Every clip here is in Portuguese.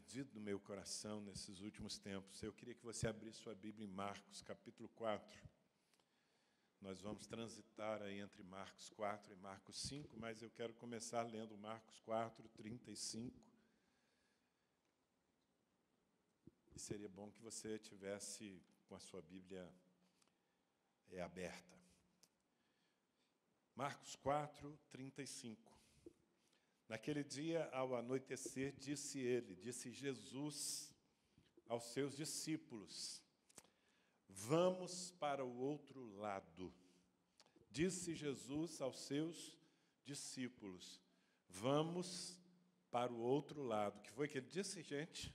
ardido no meu coração nesses últimos tempos. Eu queria que você abrisse sua Bíblia em Marcos, capítulo 4. Nós vamos transitar aí entre Marcos 4 e Marcos 5, mas eu quero começar lendo Marcos 4, 35. E seria bom que você tivesse com a sua Bíblia aberta. Marcos 4, 35. Naquele dia, ao anoitecer, disse Jesus aos seus discípulos: vamos para o outro lado. Disse Jesus aos seus discípulos: vamos para o outro lado. O que foi que ele disse, gente?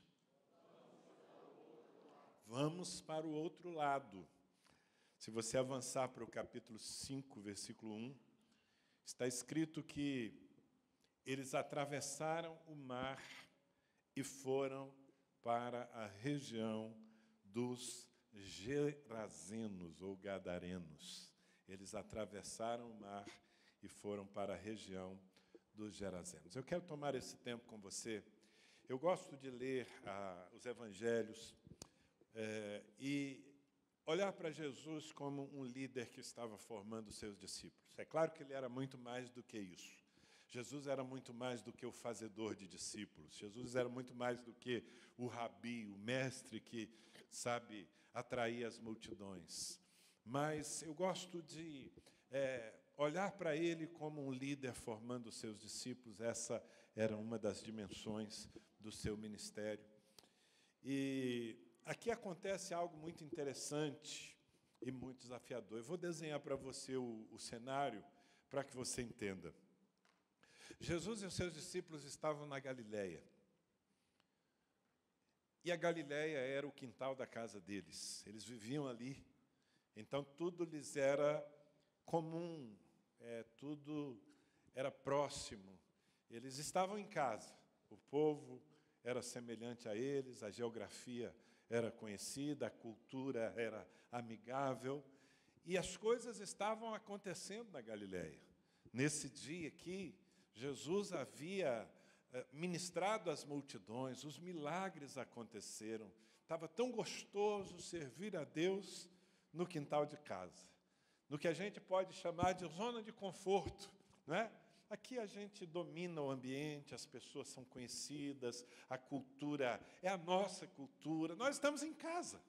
Vamos para o outro lado. Se você avançar para o capítulo 5, versículo 1, está escrito que eles atravessaram o mar e foram para a região dos Gerazenos ou Gadarenos. Eles atravessaram o mar e foram para a região dos Gerazenos. Eu quero tomar esse tempo com você. Eu gosto de ler os evangelhos e olhar para Jesus como um líder que estava formando seus discípulos. É claro que ele era muito mais do que isso. Jesus era muito mais do que o fazedor de discípulos. Jesus era muito mais do que o rabi, o mestre que sabe atrair as multidões. Mas eu gosto de olhar para ele como um líder formando os seus discípulos. Essa era uma das dimensões do seu ministério. E aqui acontece algo muito interessante e muito desafiador. Eu vou desenhar para você o cenário para que você entenda. Jesus e os seus discípulos estavam na Galileia. E a Galileia era o quintal da casa deles. Eles viviam ali. Então, tudo lhes era comum, tudo era próximo. Eles estavam em casa. O povo era semelhante a eles, a geografia era conhecida, a cultura era amigável. E as coisas estavam acontecendo na Galileia. Nesse dia aqui, Jesus havia ministrado às multidões, os milagres aconteceram. Estava tão gostoso servir a Deus no quintal de casa, no que a gente pode chamar de zona de conforto, não é? Aqui a gente domina o ambiente, as pessoas são conhecidas, a cultura é a nossa cultura, nós estamos em casa.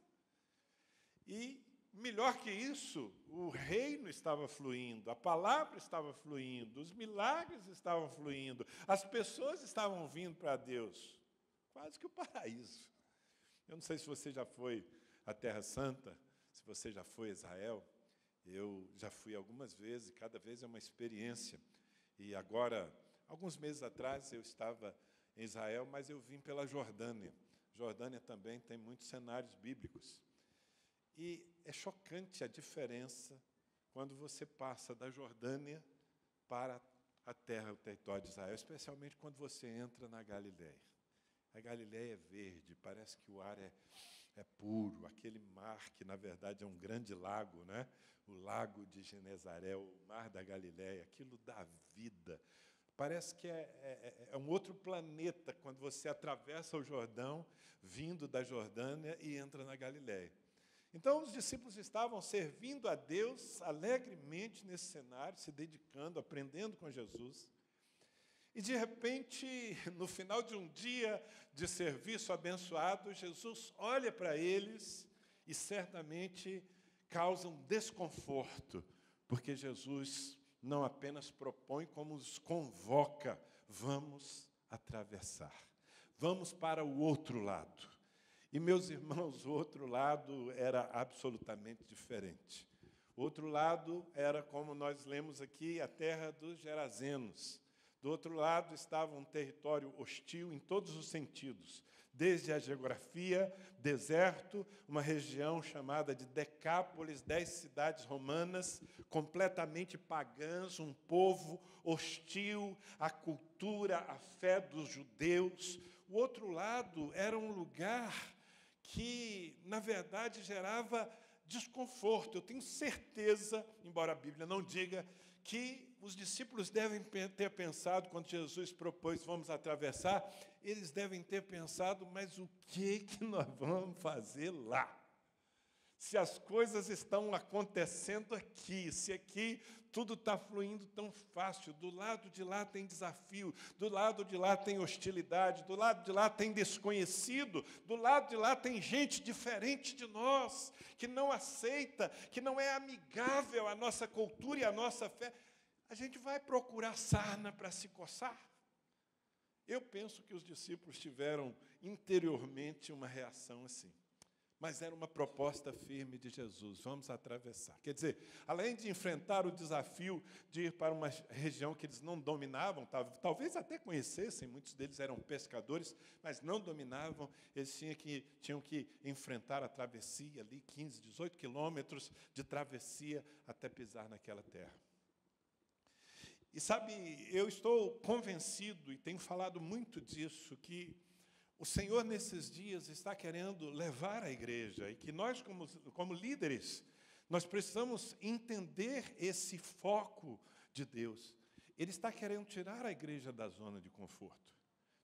E melhor que isso, o reino estava fluindo, a palavra estava fluindo, os milagres estavam fluindo, as pessoas estavam vindo para Deus. Quase que o paraíso. Eu não sei se você já foi à Terra Santa, se você já foi a Israel. Eu já fui algumas vezes, e cada vez é uma experiência. E agora, alguns meses atrás, eu estava em Israel, mas eu vim pela Jordânia. Jordânia também tem muitos cenários bíblicos. E é chocante a diferença quando você passa da Jordânia para a terra, o território de Israel, especialmente quando você entra na Galileia. A Galileia é verde, parece que o ar é puro, aquele mar que, na verdade, é um grande lago, né? O lago de Genezaré, o mar da Galileia, aquilo dá vida. Parece que é um outro planeta quando você atravessa o Jordão, vindo da Jordânia e entra na Galileia. Então, os discípulos estavam servindo a Deus alegremente nesse cenário, se dedicando, aprendendo com Jesus. E, de repente, no final de um dia de serviço abençoado, Jesus olha para eles e certamente causa um desconforto, porque Jesus não apenas propõe, como os convoca: vamos atravessar, vamos para o outro lado. E, meus irmãos, o outro lado era absolutamente diferente. O outro lado era, como nós lemos aqui, a terra dos Gerazenos. Do outro lado estava um território hostil em todos os sentidos, desde a geografia, deserto, uma região chamada de Decápolis, 10 cidades romanas, completamente pagãs, um povo hostil à cultura, à fé dos judeus. O outro lado era um lugar que, na verdade, gerava desconforto. Eu tenho certeza, embora a Bíblia não diga, que os discípulos devem ter pensado, quando Jesus propôs, vamos atravessar, eles devem ter pensado, mas o que nós vamos fazer lá? Se as coisas estão acontecendo aqui, se aqui tudo está fluindo tão fácil, do lado de lá tem desafio, do lado de lá tem hostilidade, do lado de lá tem desconhecido, do lado de lá tem gente diferente de nós, que não aceita, que não é amigável à nossa cultura e à nossa fé. A gente vai procurar sarna para se coçar? Eu penso que os discípulos tiveram interiormente uma reação assim. Mas era uma proposta firme de Jesus, vamos atravessar. Quer dizer, além de enfrentar o desafio de ir para uma região que eles não dominavam, talvez até conhecessem, muitos deles eram pescadores, mas não dominavam, eles tinham que enfrentar a travessia ali, 15, 18 quilômetros de travessia até pisar naquela terra. E sabe, eu estou convencido, e tenho falado muito disso, que o Senhor, nesses dias, está querendo levar a igreja, e que nós, como líderes, nós precisamos entender esse foco de Deus. Ele está querendo tirar a igreja da zona de conforto.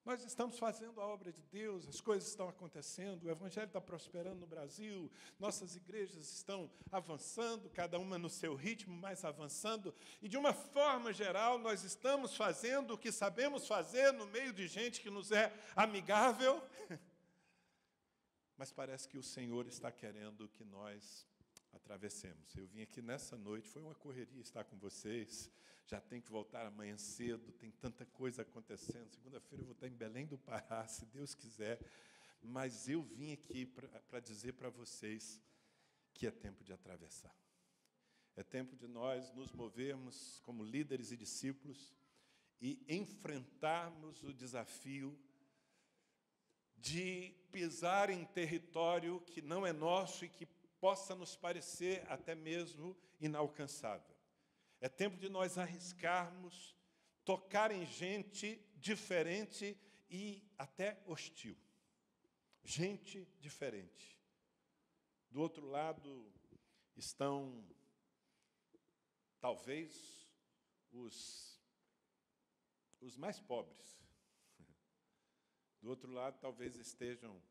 Nós estamos fazendo a obra de Deus, as coisas estão acontecendo, o Evangelho está prosperando no Brasil, nossas igrejas estão avançando, cada uma no seu ritmo, mas avançando, e de uma forma geral, nós estamos fazendo o que sabemos fazer no meio de gente que nos é amigável, mas parece que o Senhor está querendo que nós atravessemos. Eu vim aqui nessa noite, foi uma correria estar com vocês, já tenho que voltar amanhã cedo, tem tanta coisa acontecendo, segunda-feira eu vou estar em Belém do Pará, se Deus quiser, mas eu vim aqui para dizer para vocês que é tempo de atravessar. É tempo de nós nos movermos como líderes e discípulos e enfrentarmos o desafio de pisar em território que não é nosso e que possa nos parecer até mesmo inalcançável. É tempo de nós arriscarmos, tocar em gente diferente e até hostil. Gente diferente. Do outro lado estão, talvez, os mais pobres. Do outro lado, talvez estejam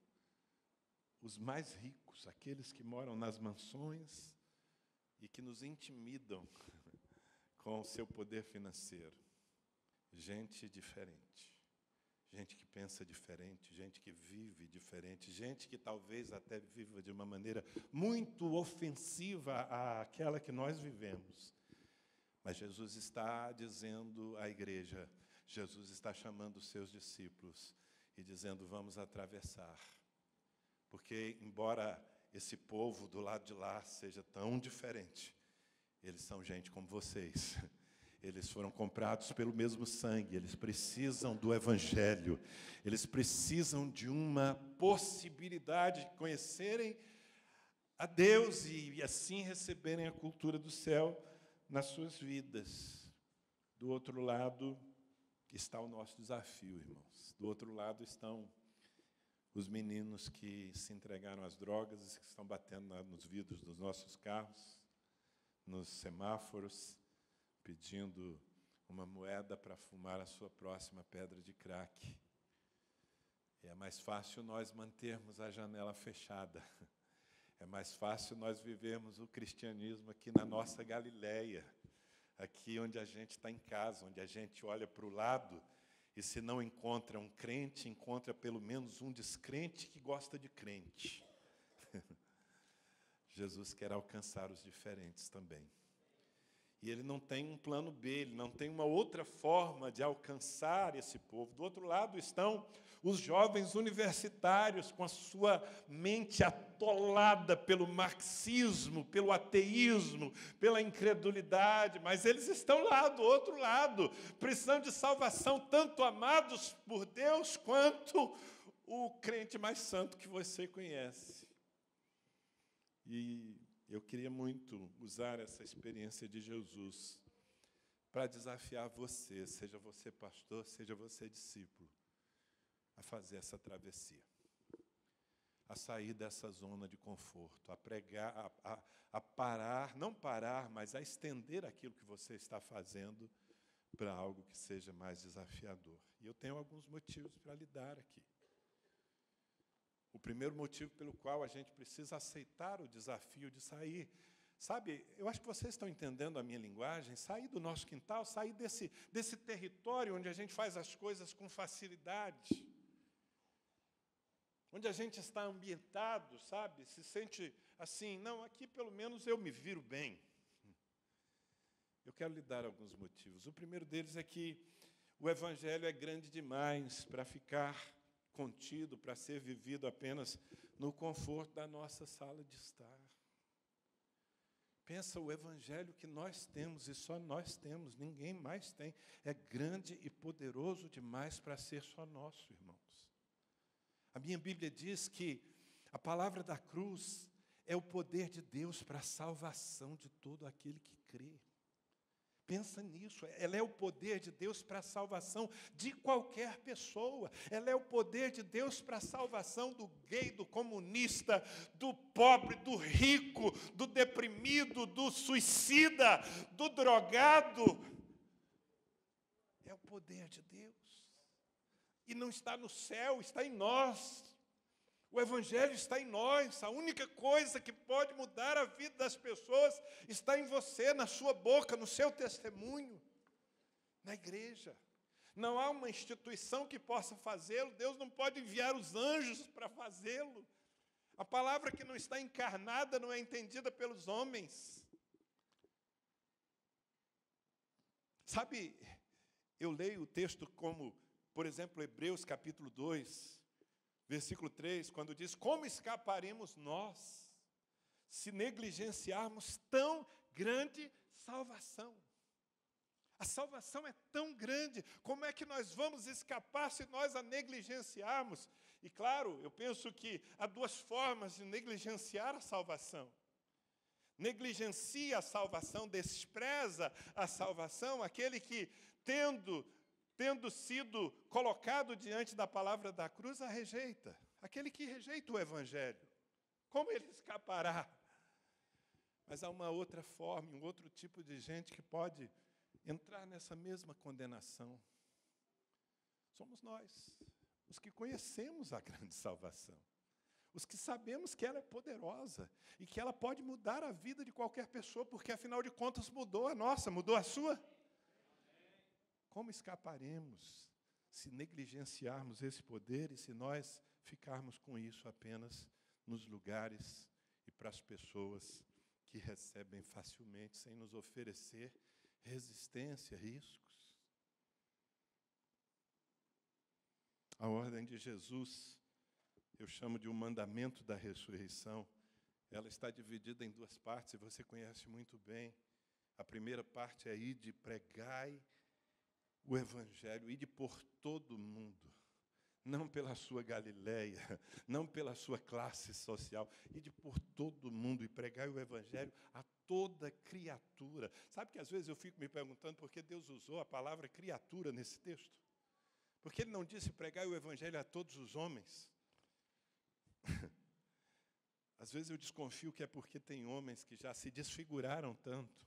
os mais ricos, aqueles que moram nas mansões e que nos intimidam com o seu poder financeiro. Gente diferente, gente que pensa diferente, gente que vive diferente, gente que talvez até viva de uma maneira muito ofensiva àquela que nós vivemos. Mas Jesus está dizendo à igreja, Jesus está chamando os seus discípulos e dizendo, vamos atravessar. Porque, embora esse povo do lado de lá seja tão diferente, eles são gente como vocês. Eles foram comprados pelo mesmo sangue, eles precisam do Evangelho, eles precisam de uma possibilidade de conhecerem a Deus e assim receberem a cultura do céu nas suas vidas. Do outro lado está o nosso desafio, irmãos. Do outro lado estão os meninos que se entregaram às drogas e que estão batendo nos vidros dos nossos carros, nos semáforos, pedindo uma moeda para fumar a sua próxima pedra de crack. É mais fácil nós mantermos a janela fechada. É mais fácil nós vivermos o cristianismo aqui na nossa Galileia, aqui onde a gente está em casa, onde a gente olha para o lado e, se não encontra um crente, encontra pelo menos um descrente que gosta de crente. Jesus quer alcançar os diferentes também. E ele não tem um plano B, ele não tem uma outra forma de alcançar esse povo. Do outro lado estão os jovens universitários, com a sua mente atolada pelo marxismo, pelo ateísmo, pela incredulidade, mas eles estão lá do outro lado, precisando de salvação, tanto amados por Deus, quanto o crente mais santo que você conhece. E eu queria muito usar essa experiência de Jesus para desafiar você, seja você pastor, seja você discípulo, a fazer essa travessia. a sair dessa zona de conforto, a pregar, a parar, não parar, mas a estender aquilo que você está fazendo para algo que seja mais desafiador. E eu tenho alguns motivos para lhe dar aqui. O primeiro motivo pelo qual a gente precisa aceitar o desafio de sair. Sabe, eu acho que vocês estão entendendo a minha linguagem, sair do nosso quintal, sair desse território onde a gente faz as coisas com facilidade, onde a gente está ambientado, sabe, se sente assim, não, aqui pelo menos eu me viro bem. Eu quero lhe dar alguns motivos. O primeiro deles é que o Evangelho é grande demais para ficar contido, para ser vivido apenas no conforto da nossa sala de estar. Pensa, o Evangelho que nós temos, e só nós temos, ninguém mais tem, é grande e poderoso demais para ser só nosso, irmãos. A minha Bíblia diz que a palavra da cruz é o poder de Deus para a salvação de todo aquele que crê. Pensa nisso, ela é o poder de Deus para a salvação de qualquer pessoa. Ela é o poder de Deus para a salvação do gay, do comunista, do pobre, do rico, do deprimido, do suicida, do drogado. É o poder de Deus. E não está no céu, está em nós. O Evangelho está em nós. A única coisa que pode mudar a vida das pessoas está em você, na sua boca, no seu testemunho, na igreja. Não há uma instituição que possa fazê-lo. Deus não pode enviar os anjos para fazê-lo. A palavra que não está encarnada não é entendida pelos homens. Sabe, eu leio o texto como, por exemplo, Hebreus capítulo 2, versículo 3, quando diz: como escaparemos nós, se negligenciarmos tão grande salvação? A salvação é tão grande, como é que nós vamos escapar se nós a negligenciarmos? E claro, eu penso que há duas formas de negligenciar a salvação. Negligencia a salvação, despreza a salvação, aquele que, tendo sido colocado diante da palavra da cruz, a rejeita. Aquele que rejeita o Evangelho, como ele escapará? Mas há uma outra forma, um outro tipo de gente que pode entrar nessa mesma condenação. Somos nós, os que conhecemos a grande salvação, os que sabemos que ela é poderosa e que ela pode mudar a vida de qualquer pessoa, porque, afinal de contas, mudou a nossa, mudou a sua. Como escaparemos se negligenciarmos esse poder e se nós ficarmos com isso apenas nos lugares e para as pessoas que recebem facilmente, sem nos oferecer resistência, riscos? A ordem de Jesus, eu chamo de um mandamento da ressurreição. Ela está dividida em duas partes, e você conhece muito bem. A primeira parte é: ide, pregai o Evangelho, ide por todo o mundo, não pela sua Galileia, não pela sua classe social, ide por todo o mundo e pregai o Evangelho a toda criatura. Sabe que às vezes eu fico me perguntando por que Deus usou a palavra criatura nesse texto? Porque Ele não disse pregai o Evangelho a todos os homens? Às vezes eu desconfio que é porque tem homens que já se desfiguraram tanto,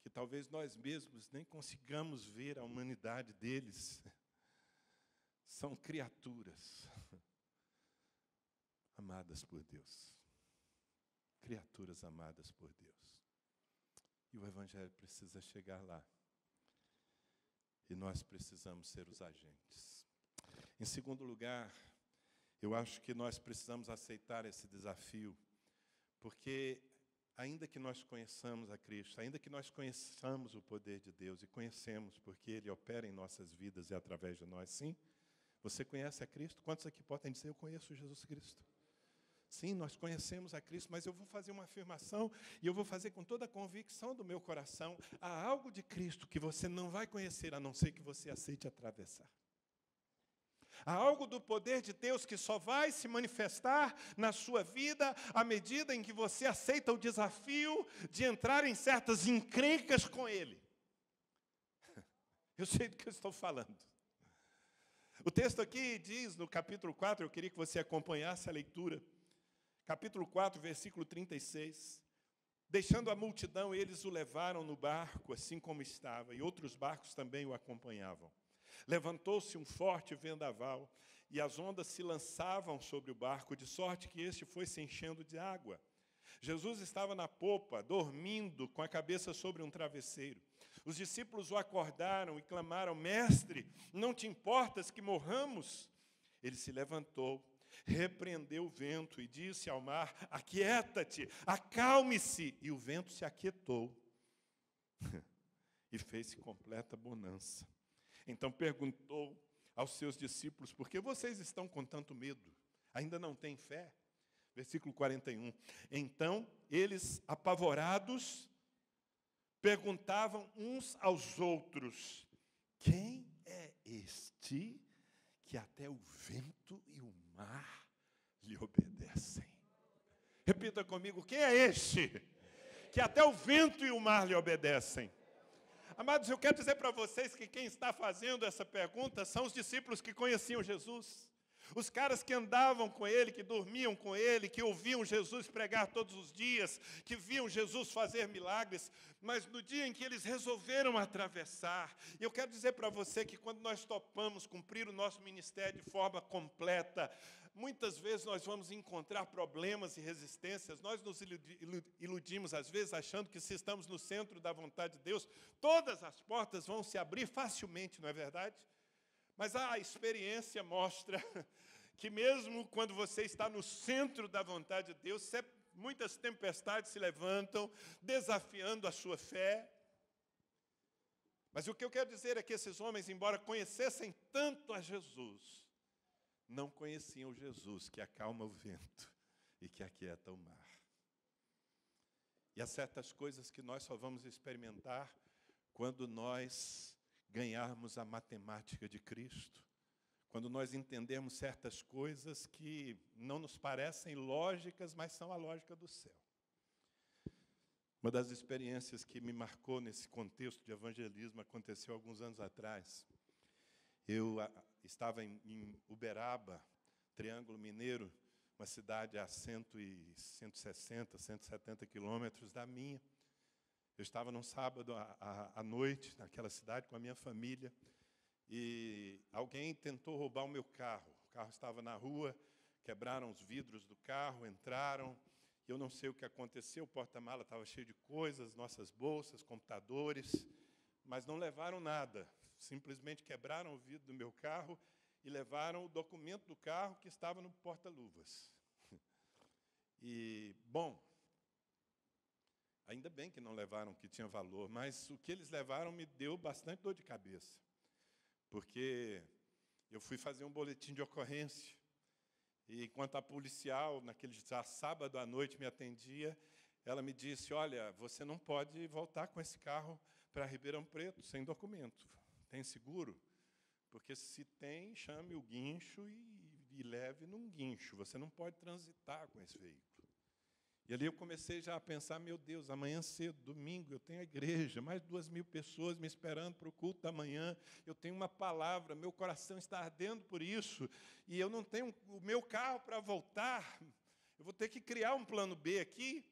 que talvez nós mesmos nem consigamos ver a humanidade deles. São criaturas amadas por Deus. Criaturas amadas por Deus. E o Evangelho precisa chegar lá. E nós precisamos ser os agentes. Em segundo lugar, eu acho que nós precisamos aceitar esse desafio, porque ainda que nós conheçamos a Cristo, ainda que nós conheçamos o poder de Deus, e conhecemos porque Ele opera em nossas vidas e através de nós, sim. Você conhece a Cristo? Quantos aqui podem dizer: eu conheço Jesus Cristo? Sim, nós conhecemos a Cristo, mas eu vou fazer uma afirmação, e eu vou fazer com toda a convicção do meu coração: há algo de Cristo que você não vai conhecer, a não ser que você aceite atravessar. Há algo do poder de Deus que só vai se manifestar na sua vida à medida em que você aceita o desafio de entrar em certas encrencas com Ele. Eu sei do que eu estou falando. O texto aqui diz, no capítulo 4, eu queria que você acompanhasse a leitura, capítulo 4, versículo 36, deixando a multidão, eles o levaram no barco, assim como estava, e outros barcos também o acompanhavam. Levantou-se um forte vendaval, e as ondas se lançavam sobre o barco, de sorte que este foi se enchendo de água. Jesus estava na popa, dormindo, com a cabeça sobre um travesseiro. Os discípulos o acordaram e clamaram: Mestre, não te importas que morramos? Ele se levantou, repreendeu o vento e disse ao mar: Aquieta-te, acalme-se. E o vento se aquietou e fez-se completa bonança. Então perguntou aos seus discípulos: Por que vocês estão com tanto medo? Ainda não têm fé? Versículo 41. Então, eles, apavorados, perguntavam uns aos outros: Quem é este que até o vento e o mar lhe obedecem? Repita comigo: quem é este que até o vento e o mar lhe obedecem? Amados, eu quero dizer para vocês que quem está fazendo essa pergunta são os discípulos que conheciam Jesus. Os caras que andavam com ele, que dormiam com ele, que ouviam Jesus pregar todos os dias, que viam Jesus fazer milagres, mas no dia em que eles resolveram atravessar, e eu quero dizer para você que quando nós topamos cumprir o nosso ministério de forma completa, muitas vezes nós vamos encontrar problemas e resistências. Nós nos iludimos, às vezes, achando que se estamos no centro da vontade de Deus, todas as portas vão se abrir facilmente, não é verdade? Mas a experiência mostra que mesmo quando você está no centro da vontade de Deus, muitas tempestades se levantam, desafiando a sua fé. Mas o que eu quero dizer é que esses homens, embora conhecessem tanto a Jesus, não conheciam o Jesus que acalma o vento e que aquieta o mar. E há certas coisas que nós só vamos experimentar quando nós ganharmos a matemática de Cristo, quando nós entendermos certas coisas que não nos parecem lógicas, mas são a lógica do céu. Uma das experiências que me marcou nesse contexto de evangelismo aconteceu alguns anos atrás. Eu estava em Uberaba, Triângulo Mineiro, uma cidade a 160, 170 quilômetros da minha. Eu estava num sábado à noite, naquela cidade, com a minha família, e alguém tentou roubar o meu carro. O carro estava na rua, quebraram os vidros do carro, entraram, eu não sei o que aconteceu, o porta-mala estava cheio de coisas, nossas bolsas, computadores, mas não levaram nada. Simplesmente quebraram o vidro do meu carro e levaram o documento do carro que estava no porta-luvas. E, bom, ainda bem que não levaram o que tinha valor, mas o que eles levaram me deu bastante dor de cabeça, porque eu fui fazer um boletim de ocorrência, e enquanto a policial, naquele sábado à noite, me atendia, ela me disse: Olha, você não pode voltar com esse carro para Ribeirão Preto sem documento. Tem seguro? Porque se tem, chame o guincho e leve num guincho. Você não pode transitar com esse veículo. E ali eu comecei já a pensar: meu Deus, amanhã cedo, domingo, eu tenho a igreja, mais de 2.000 pessoas me esperando para o culto da manhã, eu tenho uma palavra, meu coração está ardendo por isso, e eu não tenho o meu carro para voltar, eu vou ter que criar um plano B aqui.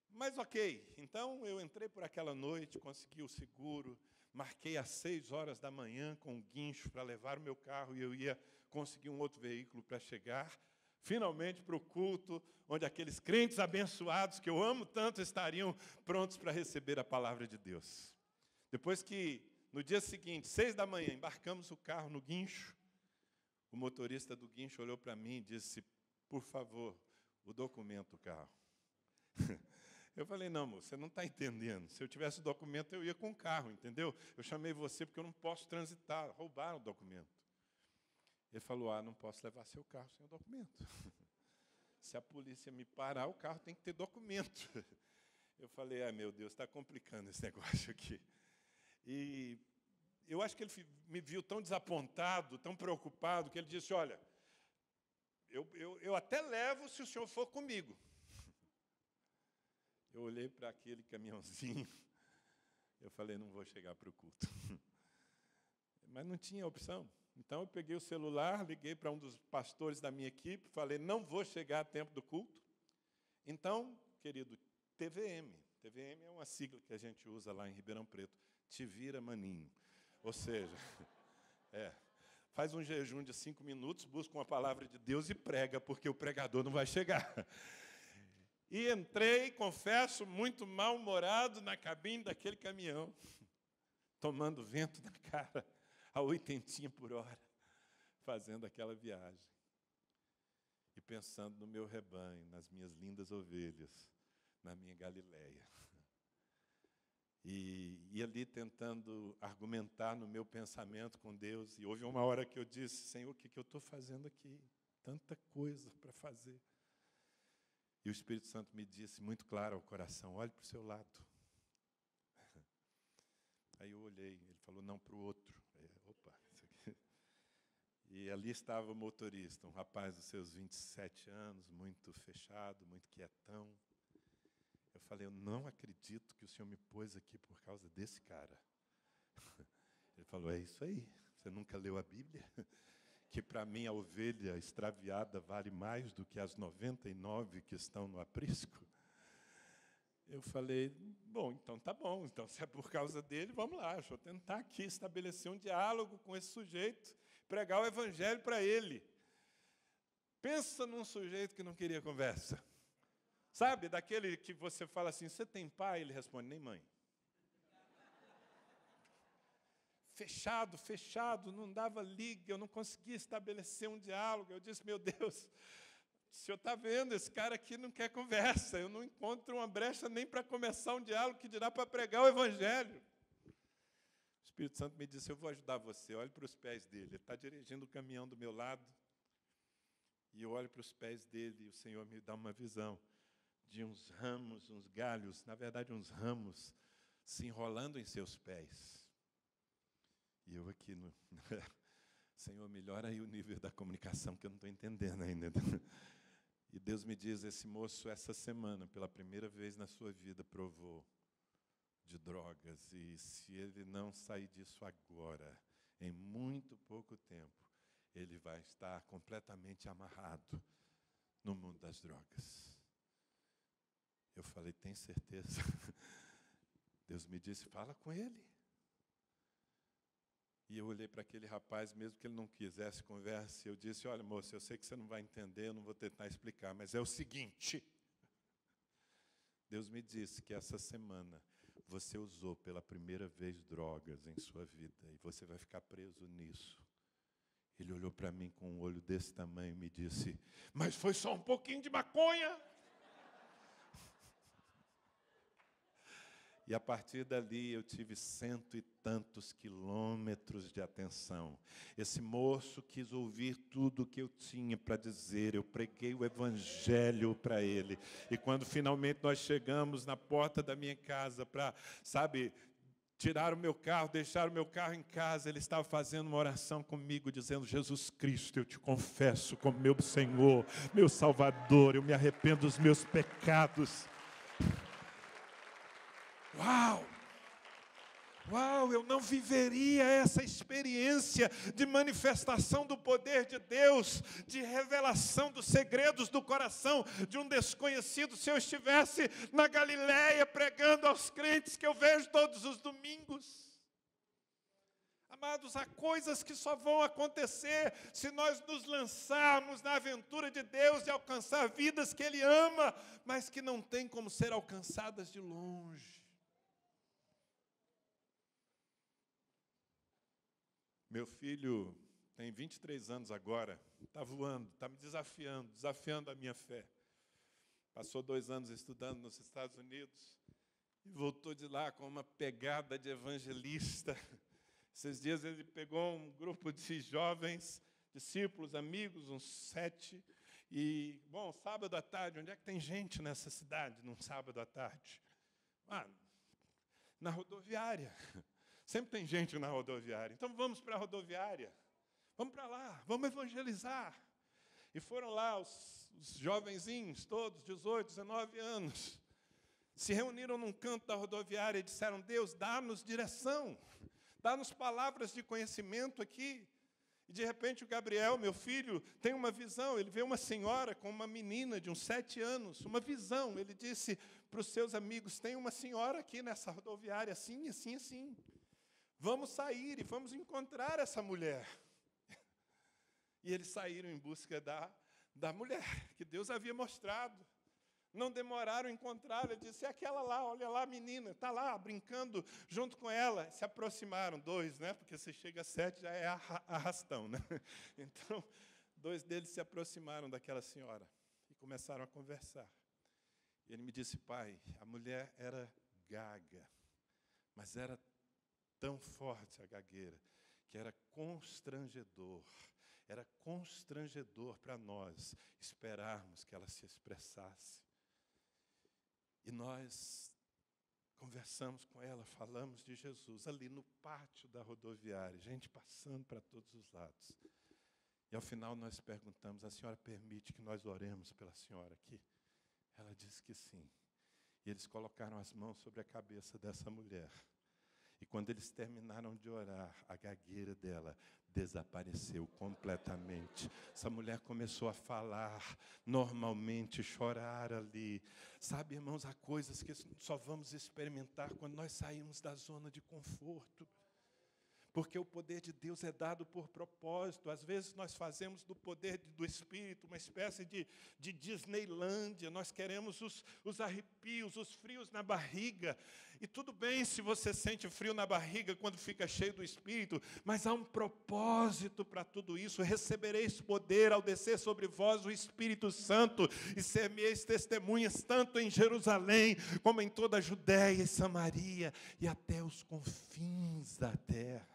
Mas ok, então eu entrei por aquela noite, consegui o seguro, marquei às 6 horas da manhã com o guincho para levar o meu carro, e eu ia conseguir um outro veículo para chegar finalmente para o culto, onde aqueles crentes abençoados que eu amo tanto estariam prontos para receber a palavra de Deus. Depois que, no dia seguinte, 6 da manhã, embarcamos o carro no guincho, o motorista do guincho olhou para mim e disse: Por favor, o documento do carro. Eu falei: Não, moço, você não está entendendo. Se eu tivesse o documento, eu ia com o carro, entendeu? Eu chamei você porque eu não posso transitar, roubaram o documento. Ele falou: não posso levar seu carro sem o documento. Se a polícia me parar, o carro tem que ter documento. Eu falei: meu Deus, está complicando esse negócio aqui. E eu acho que ele me viu tão desapontado, tão preocupado, que ele disse: olha, eu até levo se o senhor for comigo. Eu olhei para aquele caminhãozinho, eu falei: não vou chegar para o culto. Mas não tinha opção. Então, eu peguei o celular, liguei para um dos pastores da minha equipe, falei, não vou chegar a tempo do culto. Então, querido, TVM. TVM é uma sigla que a gente usa lá em Ribeirão Preto. Te vira, maninho. Ou seja, faz um jejum de 5 minutos, busca uma palavra de Deus e prega, porque o pregador não vai chegar. E entrei, confesso, muito mal-humorado na cabine daquele caminhão, tomando vento na cara, a 80 por hora, fazendo aquela viagem. E pensando no meu rebanho, nas minhas lindas ovelhas, na minha Galileia. E ali tentando argumentar no meu pensamento com Deus. E houve uma hora que eu disse, Senhor, o que eu estou fazendo aqui? Tanta coisa para fazer. E o Espírito Santo me disse muito claro ao coração, olhe para o seu lado. Aí eu olhei, ele falou, não, para o outro. Opa, isso aqui. E ali estava o motorista, um rapaz dos seus 27 anos, muito fechado, muito quietão. Eu falei, eu não acredito que o Senhor me pôs aqui por causa desse cara. Ele falou, é isso aí, você nunca leu a Bíblia? Que para mim a ovelha extraviada vale mais do que as 99 que estão no aprisco? Eu falei, bom, então se é por causa dele, vamos lá, deixa eu tentar aqui estabelecer um diálogo com esse sujeito, pregar o evangelho para ele. Pensa num sujeito que não queria conversa. Sabe, daquele que você fala assim, você tem pai? Ele responde, nem mãe. Fechado, não dava liga, eu não conseguia estabelecer um diálogo. Eu disse, meu Deus, o senhor está vendo, esse cara aqui não quer conversa, eu não encontro uma brecha nem para começar um diálogo, que dirá para pregar o evangelho. O Espírito Santo me disse, eu vou ajudar você, olhe para os pés dele. Ele está dirigindo o caminhão do meu lado, e eu olho para os pés dele, e o Senhor me dá uma visão de uns ramos, uns galhos, na verdade uns ramos, se enrolando em seus pés. E eu aqui, Senhor, melhora aí o nível da comunicação, que eu não estou entendendo ainda. E Deus me diz, esse moço, essa semana, pela primeira vez na sua vida, provou de drogas. E se ele não sair disso agora, em muito pouco tempo, ele vai estar completamente amarrado no mundo das drogas. Eu falei, tem certeza? Deus me disse, fala com ele. E eu olhei para aquele rapaz, mesmo que ele não quisesse conversa, e eu disse, olha, moço, eu sei que você não vai entender, eu não vou tentar explicar, mas é o seguinte. Deus me disse que essa semana você usou pela primeira vez drogas em sua vida, e você vai ficar preso nisso. Ele olhou para mim com um olho desse tamanho e me disse, mas foi só um pouquinho de maconha. E a partir dali eu tive 100 e tantos quilômetros de atenção. Esse moço quis ouvir tudo o que eu tinha para dizer. Eu preguei o evangelho para ele. E quando finalmente nós chegamos na porta da minha casa para, tirar o meu carro, deixar o meu carro em casa, ele estava fazendo uma oração comigo, dizendo, Jesus Cristo, eu te confesso como meu Senhor, meu Salvador, eu me arrependo dos meus pecados. Uau, eu não viveria essa experiência de manifestação do poder de Deus, de revelação dos segredos do coração de um desconhecido, se eu estivesse na Galileia pregando aos crentes que eu vejo todos os domingos. Amados, há coisas que só vão acontecer se nós nos lançarmos na aventura de Deus de alcançar vidas que Ele ama, mas que não têm como ser alcançadas de longe. Meu filho tem 23 anos agora, está voando, está me desafiando a minha fé. Passou 2 anos estudando nos Estados Unidos e voltou de lá com uma pegada de evangelista. Esses dias ele pegou um grupo de jovens, discípulos, amigos, uns 7, e, sábado à tarde, onde é que tem gente nessa cidade, num sábado à tarde? Na rodoviária. Sempre tem gente na rodoviária. Então vamos para a rodoviária. Vamos para lá, vamos evangelizar. E foram lá os jovenzinhos, todos, 18, 19 anos. Se reuniram num canto da rodoviária e disseram, Deus, dá-nos direção. Dá-nos palavras de conhecimento aqui. E, de repente, o Gabriel, meu filho, tem uma visão. Ele vê uma senhora com uma menina de uns 7 anos, uma visão. Ele disse para os seus amigos, tem uma senhora aqui nessa rodoviária, assim, assim, assim. Vamos sair e vamos encontrar essa mulher. E eles saíram em busca da mulher que Deus havia mostrado. Não demoraram a encontrá-la. Ele disse, é aquela lá, olha lá a menina, está lá, brincando junto com ela. Se aproximaram, 2, né? Porque você chega a 7, já é arrastão, né? Então, 2 deles se aproximaram daquela senhora e começaram a conversar. E ele me disse, pai, a mulher era gaga, mas era tão forte a gagueira, que era constrangedor. Era constrangedor para nós esperarmos que ela se expressasse. E nós conversamos com ela, falamos de Jesus, ali no pátio da rodoviária, gente passando para todos os lados. E ao final nós perguntamos, a senhora permite que nós oremos pela senhora aqui? Ela disse que sim. E eles colocaram as mãos sobre a cabeça dessa mulher. E quando eles terminaram de orar, a gagueira dela desapareceu completamente. Essa mulher começou a falar normalmente, chorar ali. Sabe, irmãos, há coisas que só vamos experimentar quando nós saímos da zona de conforto. Porque o poder de Deus é dado por propósito. Às vezes nós fazemos do poder do Espírito uma espécie de Disneylândia. Nós queremos os arrepios, os frios na barriga. E tudo bem se você sente frio na barriga quando fica cheio do Espírito, mas há um propósito para tudo isso. Recebereis poder ao descer sobre vós o Espírito Santo e ser-me-eis testemunhas tanto em Jerusalém como em toda a Judéia e Samaria e até os confins da terra.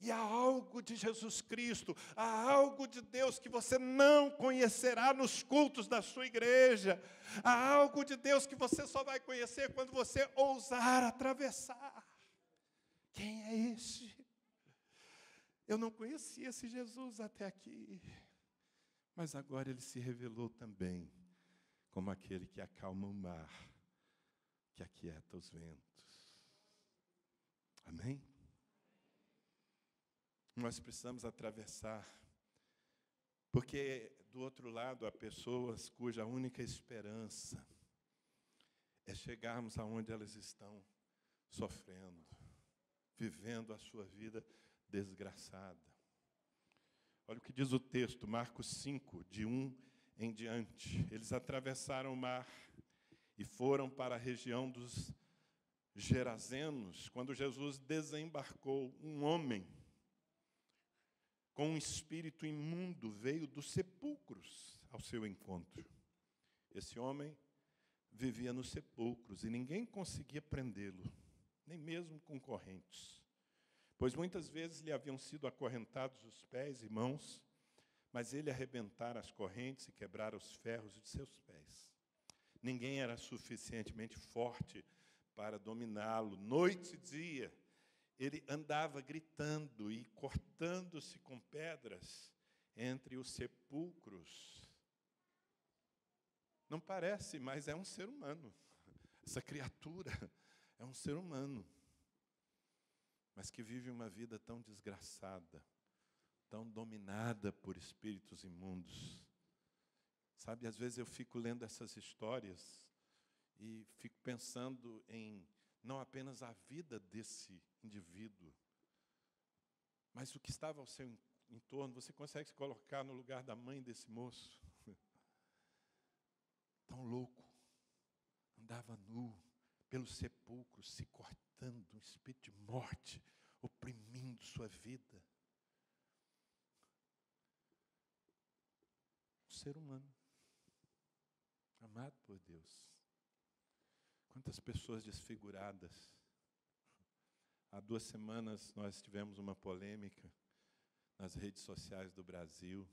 E há algo de Jesus Cristo, há algo de Deus que você não conhecerá nos cultos da sua igreja. Há algo de Deus que você só vai conhecer quando você ousar atravessar. Quem é esse? Eu não conhecia esse Jesus até aqui. Mas agora ele se revelou também como aquele que acalma o mar, que aquieta os ventos. Amém? Nós precisamos atravessar, porque do outro lado há pessoas cuja única esperança é chegarmos aonde elas estão sofrendo, vivendo a sua vida desgraçada. Olha o que diz o texto, Marcos 5, de 1 em diante. Eles atravessaram o mar e foram para a região dos Gerazenos. Quando Jesus desembarcou, um homem com um espírito imundo veio dos sepulcros ao seu encontro. Esse homem vivia nos sepulcros e ninguém conseguia prendê-lo, nem mesmo com correntes, pois muitas vezes lhe haviam sido acorrentados os pés e mãos, mas ele arrebentara as correntes e quebrara os ferros de seus pés. Ninguém era suficientemente forte para dominá-lo. Noite e dia, ele andava gritando e cortando-se com pedras entre os sepulcros. Não parece, mas é um ser humano. Essa criatura é um ser humano, mas que vive uma vida tão desgraçada, tão dominada por espíritos imundos. Sabe, às vezes eu fico lendo essas histórias e fico pensando em não apenas a vida desse indivíduo, mas o que estava ao seu entorno. Você consegue se colocar no lugar da mãe desse moço? Tão louco, andava nu pelos sepulcros, se cortando, um espírito de morte, oprimindo sua vida. Um ser humano, amado por Deus. Quantas pessoas desfiguradas. Há 2 semanas nós tivemos uma polêmica nas redes sociais do Brasil.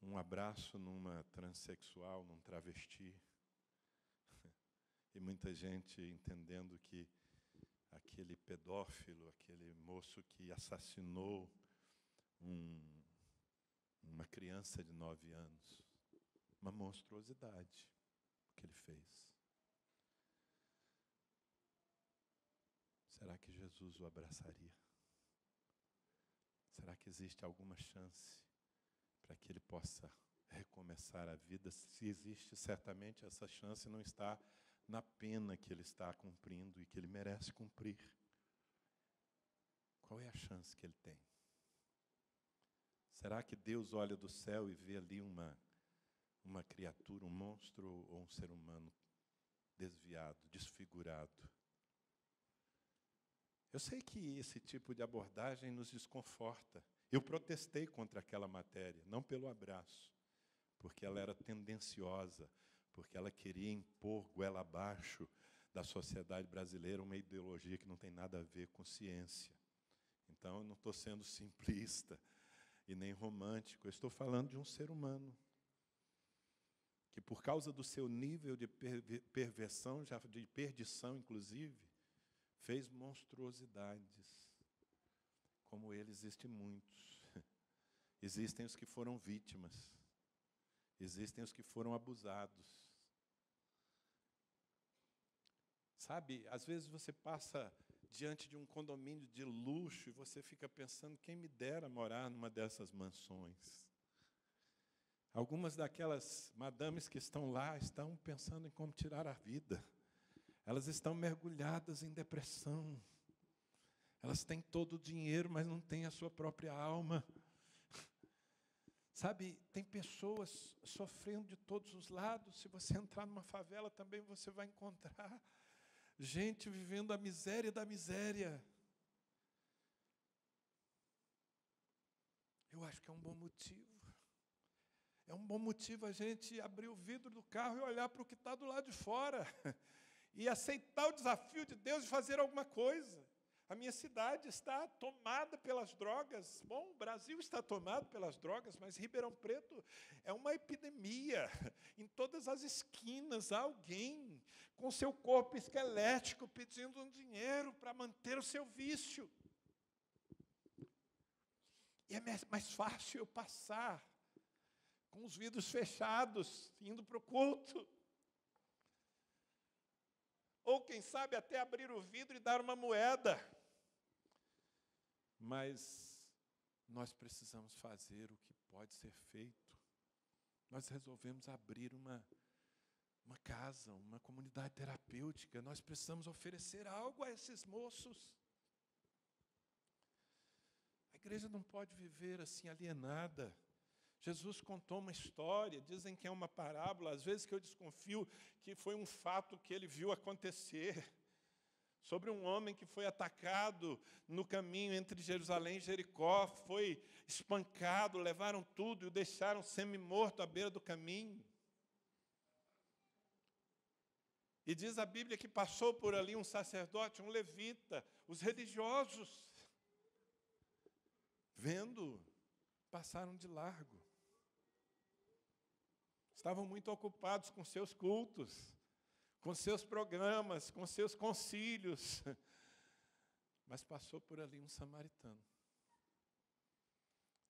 Um abraço numa transexual, num travesti. E muita gente entendendo que aquele pedófilo, aquele moço que assassinou uma criança de 9 anos, uma monstruosidade que ele fez. Será que Jesus o abraçaria? Será que existe alguma chance para que ele possa recomeçar a vida? Se existe, certamente essa chance não está na pena que ele está cumprindo e que ele merece cumprir. Qual é a chance que ele tem? Será que Deus olha do céu e vê ali uma criatura, um monstro ou um ser humano desviado, desfigurado? Eu sei que esse tipo de abordagem nos desconforta. Eu protestei contra aquela matéria, não pelo abraço, porque ela era tendenciosa, porque ela queria impor goela abaixo da sociedade brasileira uma ideologia que não tem nada a ver com ciência. Então, eu não estou sendo simplista e nem romântico, eu estou falando de um ser humano que, por causa do seu nível de perversão, já de perdição, inclusive, fez monstruosidades. Como ele, existem muitos. Existem os que foram vítimas. Existem os que foram abusados. Sabe, às vezes você passa diante de um condomínio de luxo e você fica pensando, quem me dera morar numa dessas mansões. Algumas daquelas madames que estão lá estão pensando em como tirar a vida. Elas estão mergulhadas em depressão. Elas têm todo o dinheiro, mas não têm a sua própria alma. Sabe, tem pessoas sofrendo de todos os lados. Se você entrar numa favela também você vai encontrar gente vivendo a miséria da miséria. Eu acho que é um bom motivo. É um bom motivo a gente abrir o vidro do carro e olhar para o que está do lado de fora. E aceitar o desafio de Deus de fazer alguma coisa. A minha cidade está tomada pelas drogas. Bom, o Brasil está tomado pelas drogas, mas Ribeirão Preto é uma epidemia. Em todas as esquinas há alguém com seu corpo esquelético pedindo um dinheiro para manter o seu vício. E é mais fácil eu passar com os vidros fechados, indo para o culto. Ou, quem sabe, até abrir o vidro e dar uma moeda. Mas nós precisamos fazer o que pode ser feito. Nós resolvemos abrir uma casa, uma comunidade terapêutica. Nós precisamos oferecer algo a esses moços. A igreja não pode viver assim alienada. Jesus contou uma história, dizem que é uma parábola, às vezes que eu desconfio que foi um fato que ele viu acontecer, sobre um homem que foi atacado no caminho entre Jerusalém e Jericó, foi espancado, levaram tudo e o deixaram semi-morto à beira do caminho. E diz a Bíblia que passou por ali um sacerdote, um levita, os religiosos, vendo, passaram de largo. Estavam muito ocupados com seus cultos, com seus programas, com seus concílios. Mas passou por ali um samaritano.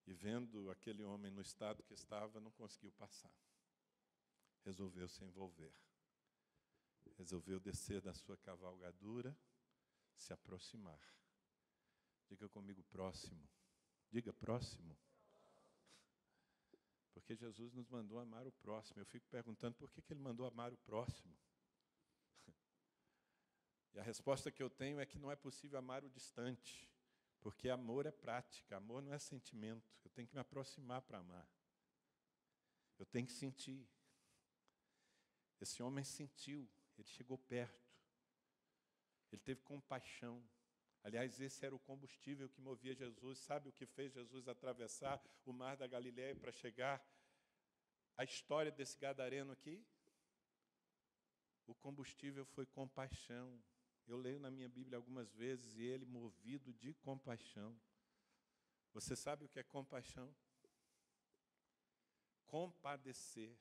E vendo aquele homem no estado que estava, não conseguiu passar. Resolveu se envolver. Resolveu descer da sua cavalgadura, se aproximar. Diga comigo, próximo. Diga, próximo. Porque Jesus nos mandou amar o próximo. Eu fico perguntando por que ele mandou amar o próximo. E a resposta que eu tenho é que não é possível amar o distante. Porque amor é prática, amor não é sentimento. Eu tenho que me aproximar para amar. Eu tenho que sentir. Esse homem sentiu, ele chegou perto. Ele teve compaixão. Aliás, esse era o combustível que movia Jesus. Sabe o que fez Jesus atravessar o mar da Galileia para chegar à história desse gadareno aqui? O combustível foi compaixão. Eu leio na minha Bíblia algumas vezes, e ele movido de compaixão. Você sabe o que é compaixão? Compadecer.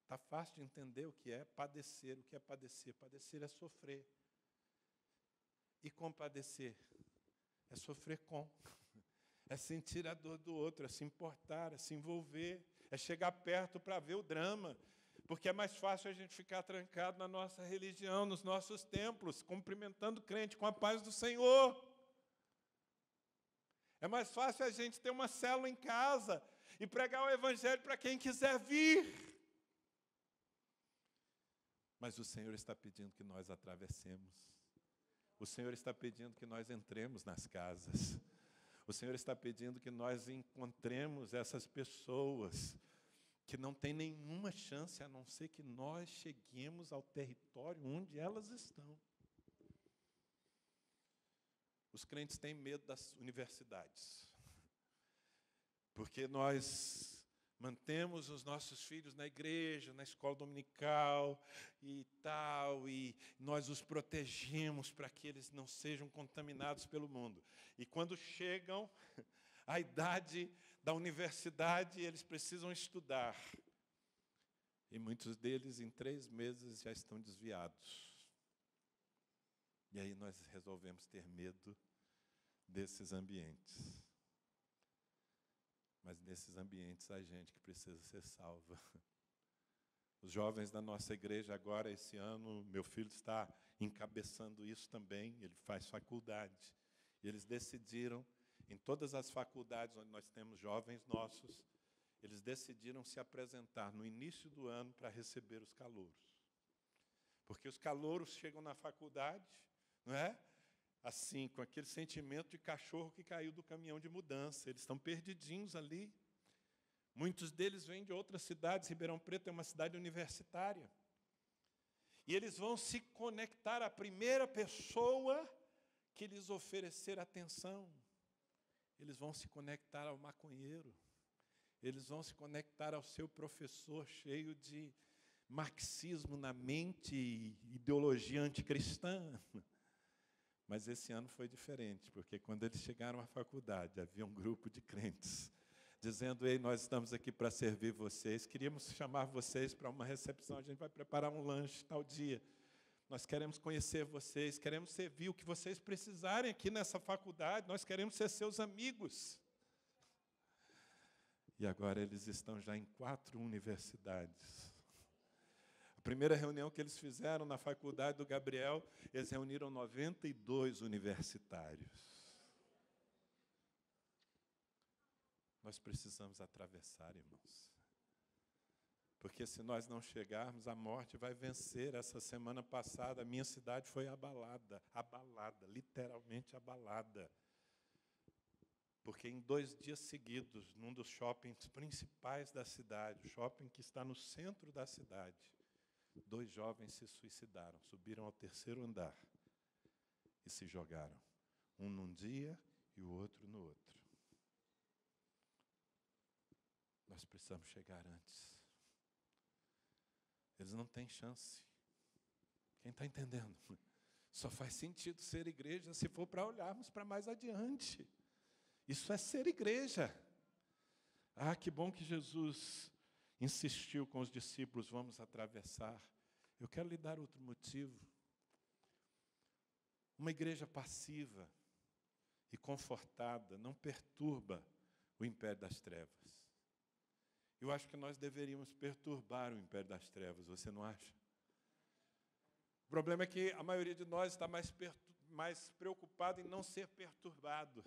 Está fácil de entender o que é padecer. O que é padecer? Padecer é sofrer. E compadecer é sofrer com. É sentir a dor do outro, é se importar, é se envolver, é chegar perto para ver o drama. Porque é mais fácil a gente ficar trancado na nossa religião, nos nossos templos, cumprimentando o crente com a paz do Senhor. É mais fácil a gente ter uma célula em casa e pregar o evangelho para quem quiser vir. Mas o Senhor está pedindo que nós atravessemos. O Senhor está pedindo que nós entremos nas casas. O Senhor está pedindo que nós encontremos essas pessoas que não têm nenhuma chance a não ser que nós cheguemos ao território onde elas estão. Os crentes têm medo das universidades, porque nós mantemos os nossos filhos na igreja, na escola dominical e tal, e nós os protegemos para que eles não sejam contaminados pelo mundo. E quando chegam à idade da universidade, eles precisam estudar. E muitos deles, em 3 meses, já estão desviados. E aí nós resolvemos ter medo desses ambientes. Mas nesses ambientes há gente que precisa ser salva. Os jovens da nossa igreja agora, esse ano, meu filho está encabeçando isso também, ele faz faculdade. E eles decidiram, em todas as faculdades onde nós temos jovens nossos, eles decidiram se apresentar no início do ano para receber os calouros. Porque os calouros chegam na faculdade, não é? Assim, com aquele sentimento de cachorro que caiu do caminhão de mudança. Eles estão perdidinhos ali. Muitos deles vêm de outras cidades. Ribeirão Preto é uma cidade universitária. E eles vão se conectar à primeira pessoa que lhes oferecer atenção. Eles vão se conectar ao maconheiro. Eles vão se conectar ao seu professor cheio de marxismo na mente e ideologia anticristã. Mas esse ano foi diferente, porque quando eles chegaram à faculdade, havia um grupo de crentes, dizendo, ei, nós estamos aqui para servir vocês, queríamos chamar vocês para uma recepção, a gente vai preparar um lanche tal dia. Nós queremos conhecer vocês, queremos servir o que vocês precisarem aqui nessa faculdade, nós queremos ser seus amigos. E agora eles estão já em 4 universidades. A primeira reunião que eles fizeram na faculdade do Gabriel, eles reuniram 92 universitários. Nós precisamos atravessar, irmãos. Porque se nós não chegarmos, a morte vai vencer. Essa semana passada, a minha cidade foi abalada, literalmente abalada. Porque em 2 dias seguidos, num dos shoppings principais da cidade, o shopping que está no centro da cidade, 2 jovens se suicidaram, subiram ao 3º andar e se jogaram. Um num dia e o outro no outro. Nós precisamos chegar antes. Eles não têm chance. Quem está entendendo? Só faz sentido ser igreja se for para olharmos para mais adiante. Isso é ser igreja. Ah, que bom que Jesus insistiu com os discípulos, vamos atravessar. Eu quero lhe dar outro motivo. Uma igreja passiva e confortada não perturba o império das trevas. Eu acho que nós deveríamos perturbar o império das trevas, você não acha? O problema é que a maioria de nós está mais preocupado em não ser perturbado.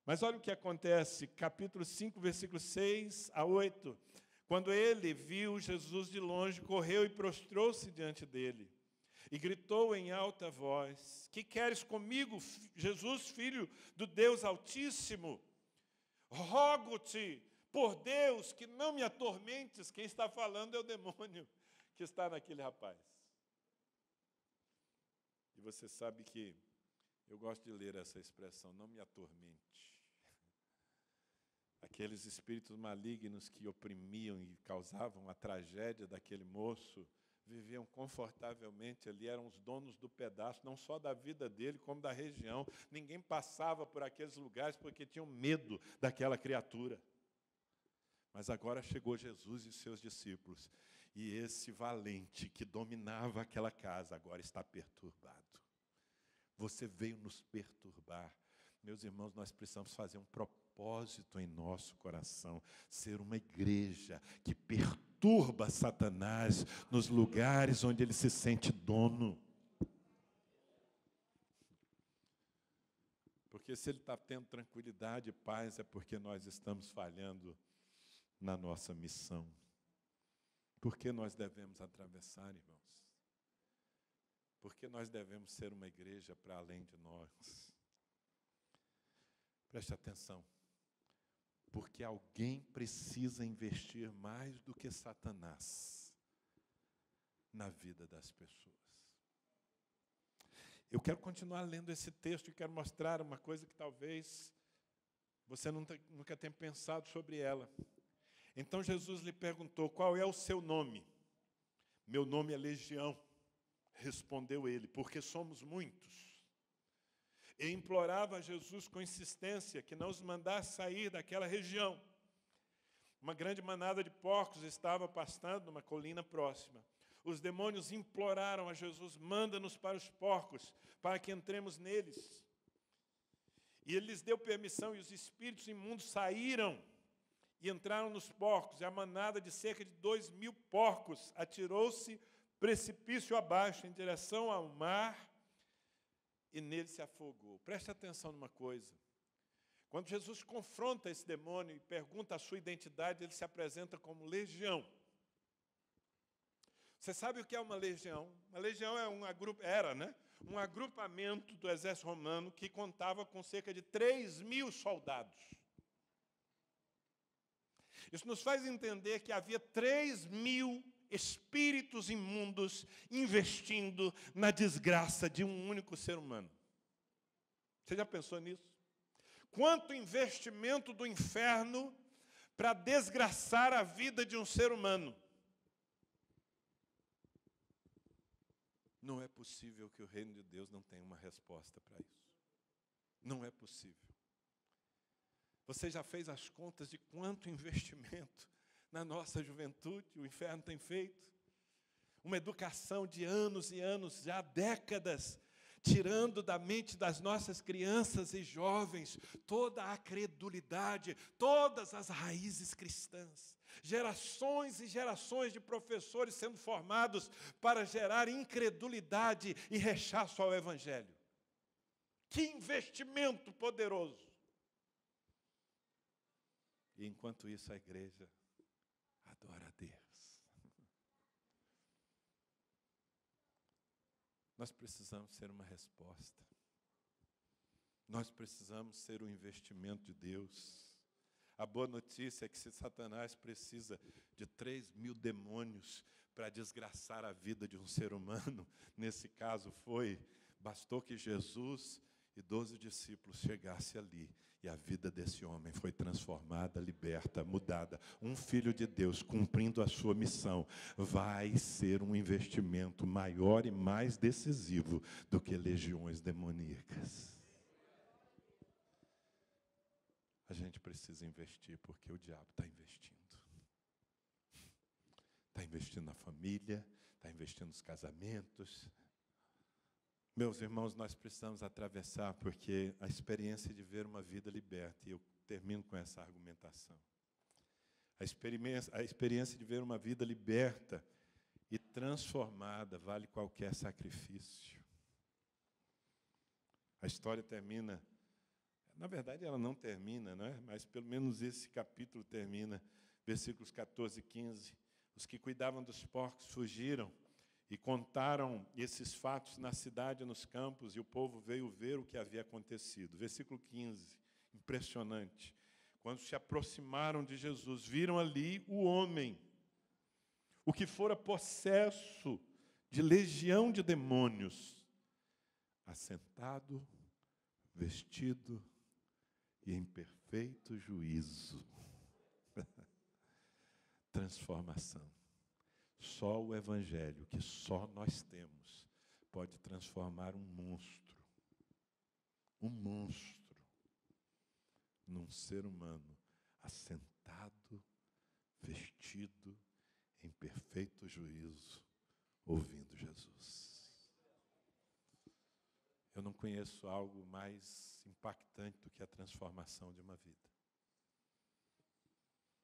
Mas olha o que acontece, capítulo 5, versículos 6 a 8. Quando ele viu Jesus de longe, correu e prostrou-se diante dele. E gritou em alta voz, que queres comigo, Jesus, filho do Deus Altíssimo? Rogo-te, por Deus, que não me atormentes. Quem está falando é o demônio que está naquele rapaz. E você sabe que eu gosto de ler essa expressão, não me atormente. Aqueles espíritos malignos que oprimiam e causavam a tragédia daquele moço, viviam confortavelmente ali, eram os donos do pedaço, não só da vida dele, como da região. Ninguém passava por aqueles lugares porque tinham medo daquela criatura. Mas agora chegou Jesus e seus discípulos, e esse valente que dominava aquela casa agora está perturbado. Você veio nos perturbar. Meus irmãos, nós precisamos fazer um propósito em nosso coração, ser uma igreja que perturba Satanás nos lugares onde ele se sente dono. Porque se ele está tendo tranquilidade e paz, é porque nós estamos falhando na nossa missão. Por que nós devemos atravessar, irmãos? Porque nós devemos ser uma igreja para além de nós. Preste atenção. Porque alguém precisa investir mais do que Satanás na vida das pessoas. Eu quero continuar lendo esse texto e quero mostrar uma coisa que talvez você nunca tenha pensado sobre ela. Então Jesus lhe perguntou: qual é o seu nome? Meu nome é Legião, respondeu ele, porque somos muitos. E implorava a Jesus com insistência que não os mandasse sair daquela região. Uma grande manada de porcos estava pastando numa colina próxima. Os demônios imploraram a Jesus: manda-nos para os porcos, para que entremos neles. E ele lhes deu permissão, e os espíritos imundos saíram e entraram nos porcos. E a manada de cerca de 2.000 porcos atirou-se precipício abaixo, em direção ao mar, e nele se afogou. Preste atenção numa coisa. Quando Jesus confronta esse demônio e pergunta a sua identidade, ele se apresenta como legião. Você sabe o que é uma legião? Uma legião é um agrupamento do exército romano que contava com cerca de 3.000 soldados. Isso nos faz entender que havia 3.000 espíritos imundos investindo na desgraça de um único ser humano. Você já pensou nisso? Quanto investimento do inferno para desgraçar a vida de um ser humano? Não é possível que o reino de Deus não tenha uma resposta para isso. Não é possível. Você já fez as contas de quanto investimento na nossa juventude o inferno tem feito? Uma educação de anos e anos, já décadas, tirando da mente das nossas crianças e jovens toda a credulidade, todas as raízes cristãs. Gerações e gerações de professores sendo formados para gerar incredulidade e rechaço ao Evangelho. Que investimento poderoso! E enquanto isso a igreja adora a Deus. Nós precisamos ser uma resposta. Nós precisamos ser um investimento de Deus. A boa notícia é que se Satanás precisa de 3.000 demônios para desgraçar a vida de um ser humano, nesse caso bastou que Jesus e 12 discípulos chegassem ali, e a vida desse homem foi transformada, liberta, mudada. Um filho de Deus, cumprindo a sua missão, vai ser um investimento maior e mais decisivo do que legiões demoníacas. A gente precisa investir, porque o diabo está investindo. Está investindo na família, está investindo nos casamentos. Meus irmãos, nós precisamos atravessar, porque a experiência de ver uma vida liberta, e eu termino com essa argumentação. A experiência de ver uma vida liberta e transformada vale qualquer sacrifício. A história termina, na verdade ela não termina, né? Mas pelo menos esse capítulo termina, versículos 14 e 15. Os que cuidavam dos porcos fugiram e contaram esses fatos na cidade e nos campos, e o povo veio ver o que havia acontecido. Versículo 15, impressionante. Quando se aproximaram de Jesus, viram ali o homem, o que fora possesso de legião de demônios, assentado, vestido e em perfeito juízo. Transformação. Só o Evangelho, que só nós temos, pode transformar um monstro num ser humano assentado, vestido, em perfeito juízo, ouvindo Jesus. Eu não conheço algo mais impactante do que a transformação de uma vida.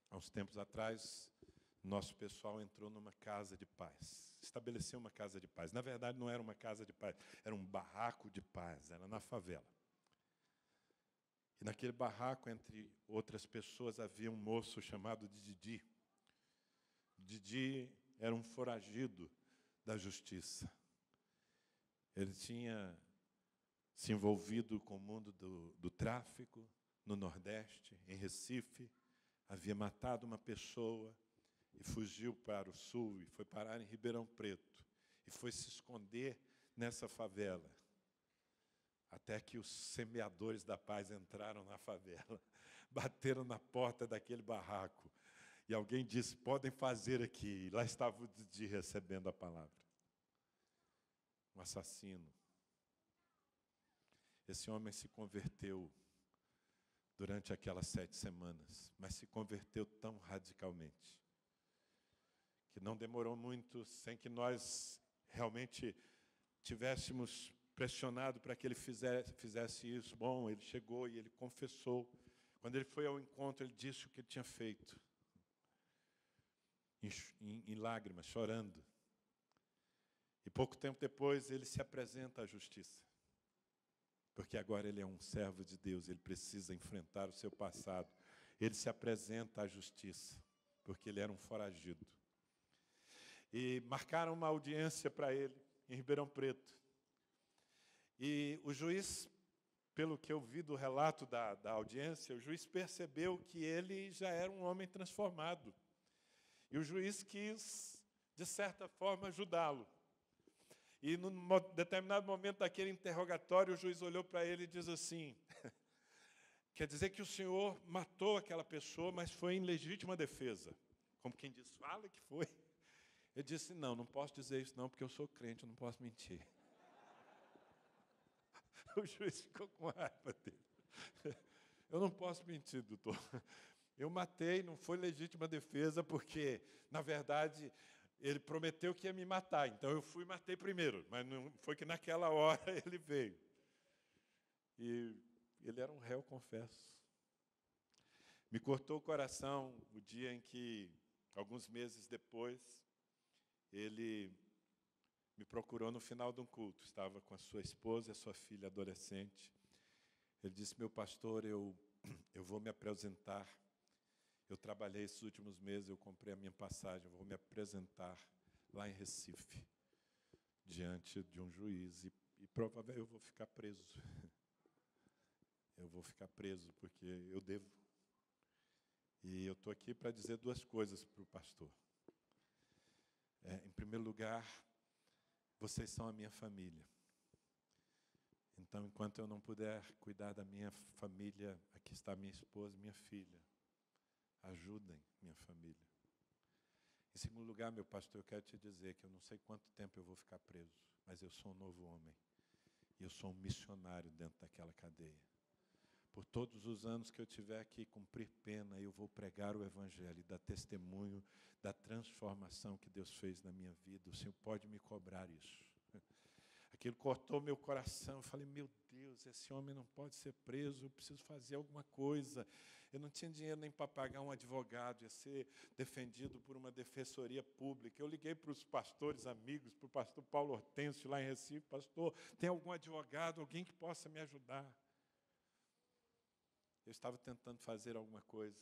Há uns tempos atrás, nosso pessoal entrou numa casa de paz, estabeleceu uma casa de paz. Na verdade, não era uma casa de paz, era um barraco de paz, era na favela. E naquele barraco, entre outras pessoas, havia um moço chamado de Didi. Didi era um foragido da justiça. Ele tinha se envolvido com o mundo do tráfico no Nordeste, em Recife. Havia matado uma pessoa e fugiu para o Sul e foi parar em Ribeirão Preto. E foi se esconder nessa favela. Até que os semeadores da paz entraram na favela, bateram na porta daquele barraco. E alguém disse, podem fazer aqui. E lá estava o Didi recebendo a palavra. Um assassino. Esse homem se converteu durante aquelas 7 semanas, mas se converteu tão radicalmente, que não demorou muito sem que nós realmente tivéssemos pressionado para que ele fizesse isso. Bom, ele chegou e ele confessou. Quando ele foi ao encontro, ele disse o que ele tinha feito. Em lágrimas, chorando. E pouco tempo depois, ele se apresenta à justiça. Porque agora ele é um servo de Deus, ele precisa enfrentar o seu passado. Ele se apresenta à justiça, porque ele era um foragido. E marcaram uma audiência para ele, em Ribeirão Preto. E o juiz, pelo que eu vi do relato da audiência, o juiz percebeu que ele já era um homem transformado. E o juiz quis, de certa forma, ajudá-lo. E, num determinado momento daquele interrogatório, o juiz olhou para ele e diz assim, quer dizer que o senhor matou aquela pessoa, mas foi em legítima defesa. Como quem diz, fala que foi. Ele disse, não posso dizer isso não, porque eu sou crente, eu não posso mentir. O juiz ficou com raiva dele. Eu não posso mentir, doutor. Eu matei, não foi legítima defesa, porque, na verdade, ele prometeu que ia me matar. Então, eu fui e matei primeiro. Mas não foi que naquela hora ele veio. E ele era um réu, confesso. Me cortou o coração o dia em que, alguns meses depois, ele me procurou no final de um culto. Estava com a sua esposa e a sua filha adolescente. Ele disse, meu pastor, eu vou me apresentar. Eu trabalhei esses últimos meses, eu comprei a minha passagem, eu vou me apresentar lá em Recife, diante de um juiz, e provavelmente eu vou ficar preso. Eu vou ficar preso, porque eu devo. E eu estou aqui para dizer 2 coisas para o pastor. Em primeiro lugar, vocês são a minha família. Então, enquanto eu não puder cuidar da minha família, aqui está minha esposa, minha filha. Ajudem minha família. Em segundo lugar, meu pastor, eu quero te dizer que eu não sei quanto tempo eu vou ficar preso, mas eu sou um novo homem. E eu sou um missionário dentro daquela cadeia. Por todos os anos que eu tiver que cumprir pena, eu vou pregar o Evangelho e dar testemunho da transformação que Deus fez na minha vida. O Senhor pode me cobrar isso. Aquilo cortou meu coração. Eu falei, meu Deus, esse homem não pode ser preso, eu preciso fazer alguma coisa. Eu não tinha dinheiro nem para pagar um advogado, ia ser defendido por uma defensoria pública. Eu liguei para os pastores amigos, para o pastor Paulo Hortêncio, lá em Recife, pastor, tem algum advogado, alguém que possa me ajudar? Eu estava tentando fazer alguma coisa,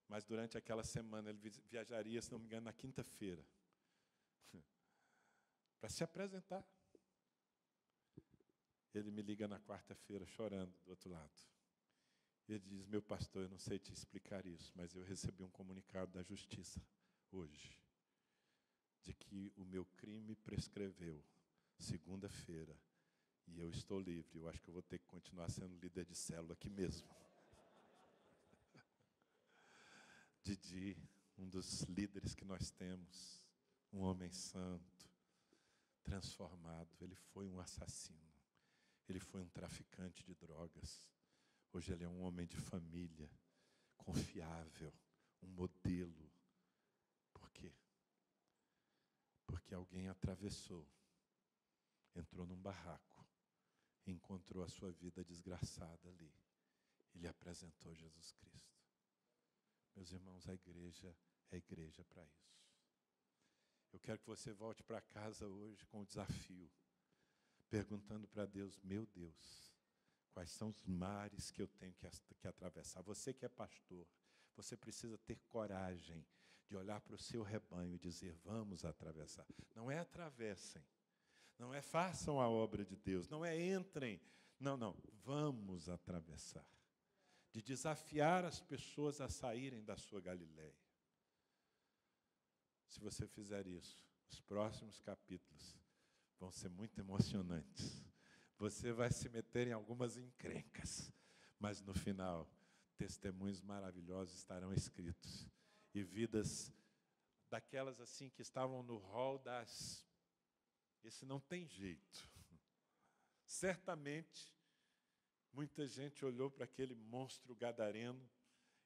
mas durante aquela semana ele viajaria, se não me engano, na quinta-feira, para se apresentar. Ele me liga na quarta-feira, chorando, do outro lado. Ele diz, meu pastor, eu não sei te explicar isso, mas eu recebi um comunicado da justiça hoje, de que o meu crime prescreveu segunda-feira, e eu estou livre. Eu acho que eu vou ter que continuar sendo líder de célula aqui mesmo. Didi, um dos líderes que nós temos, um homem santo, transformado. Ele foi um assassino. Ele foi um traficante de drogas. Hoje ele é um homem de família, confiável, um modelo. Por quê? Porque alguém atravessou, entrou num barraco, encontrou a sua vida desgraçada ali e lhe apresentou Jesus Cristo. Meus irmãos, a igreja é igreja para isso. Eu quero que você volte para casa hoje com o desafio, perguntando para Deus, meu Deus, Quais são os mares que eu tenho que atravessar? Você que é pastor, você precisa ter coragem de olhar para o seu rebanho e dizer, vamos atravessar. Não é atravessem, não é façam a obra de Deus, não é entrem. Não, vamos atravessar. De desafiar as pessoas a saírem da sua Galileia. Se você fizer isso, os próximos capítulos vão ser muito emocionantes. Você vai se meter em algumas encrencas, mas no final, testemunhos maravilhosos estarão escritos. E vidas daquelas assim que estavam no rol das... Esse não tem jeito. Certamente, muita gente olhou para aquele monstro gadareno,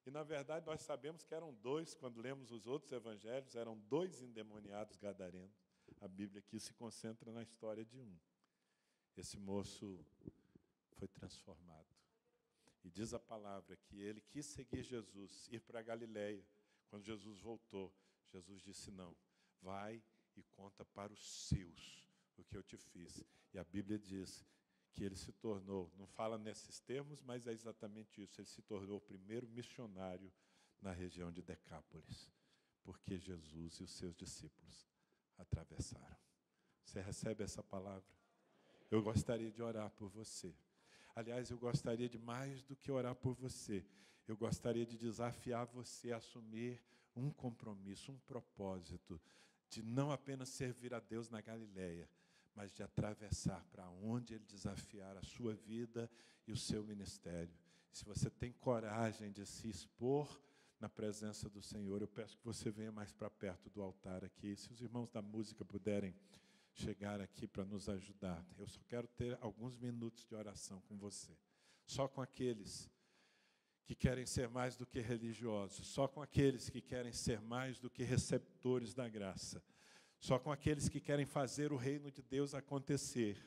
e na verdade nós sabemos que eram dois, quando lemos os outros evangelhos, eram dois endemoniados gadarenos. A Bíblia aqui se concentra na história de um. Esse moço foi transformado. E diz a palavra que ele quis seguir Jesus, ir para a Galileia. Quando Jesus voltou, Jesus disse, não, vai e conta para os seus o que eu te fiz. E a Bíblia diz que ele se tornou, não fala nesses termos, mas é exatamente isso, ele se tornou o primeiro missionário na região de Decápolis, porque Jesus e os seus discípulos atravessaram. Você recebe essa palavra? Eu gostaria de orar por você. Aliás, eu gostaria de mais do que orar por você. Eu gostaria de desafiar você a assumir um compromisso, um propósito, de não apenas servir a Deus na Galileia, mas de atravessar para onde Ele desafiar a sua vida e o seu ministério. Se você tem coragem de se expor na presença do Senhor, eu peço que você venha mais para perto do altar aqui. Se os irmãos da música puderem chegar aqui para nos ajudar. Eu só quero ter alguns minutos de oração com você. Só com aqueles que querem ser mais do que religiosos, só com aqueles que querem ser mais do que receptores da graça, só com aqueles que querem fazer o reino de Deus acontecer,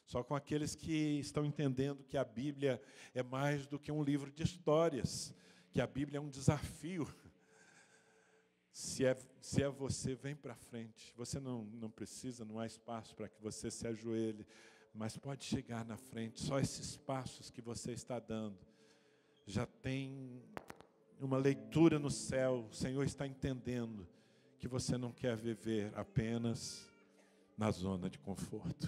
só com aqueles que estão entendendo que a Bíblia é mais do que um livro de histórias, que a Bíblia é um desafio. Se é você, vem para frente. Você não precisa, não há espaço para que você se ajoelhe, mas pode chegar na frente. Só esses passos que você está dando já tem uma leitura no céu. O Senhor está entendendo que você não quer viver apenas na zona de conforto.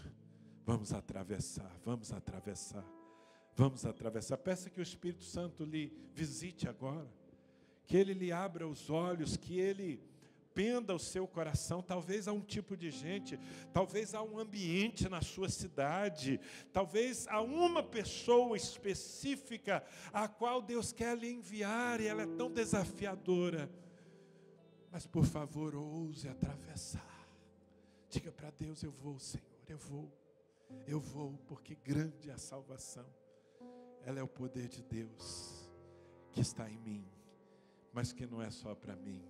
Vamos atravessar, vamos atravessar, vamos atravessar. Peça que o Espírito Santo lhe visite agora, que Ele lhe abra os olhos, que Ele penda o seu coração. Talvez há um tipo de gente, talvez há um ambiente na sua cidade, talvez há uma pessoa específica a qual Deus quer lhe enviar, e ela é tão desafiadora. Mas, por favor, ouse atravessar. Diga para Deus, eu vou, Senhor, eu vou, porque grande é a salvação. Ela é o poder de Deus que está em mim, mas que não é só para mim.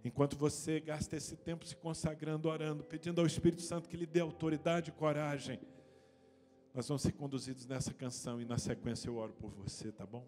Enquanto você gasta esse tempo se consagrando, orando, pedindo ao Espírito Santo que lhe dê autoridade e coragem, nós vamos ser conduzidos nessa canção e na sequência eu oro por você, tá bom?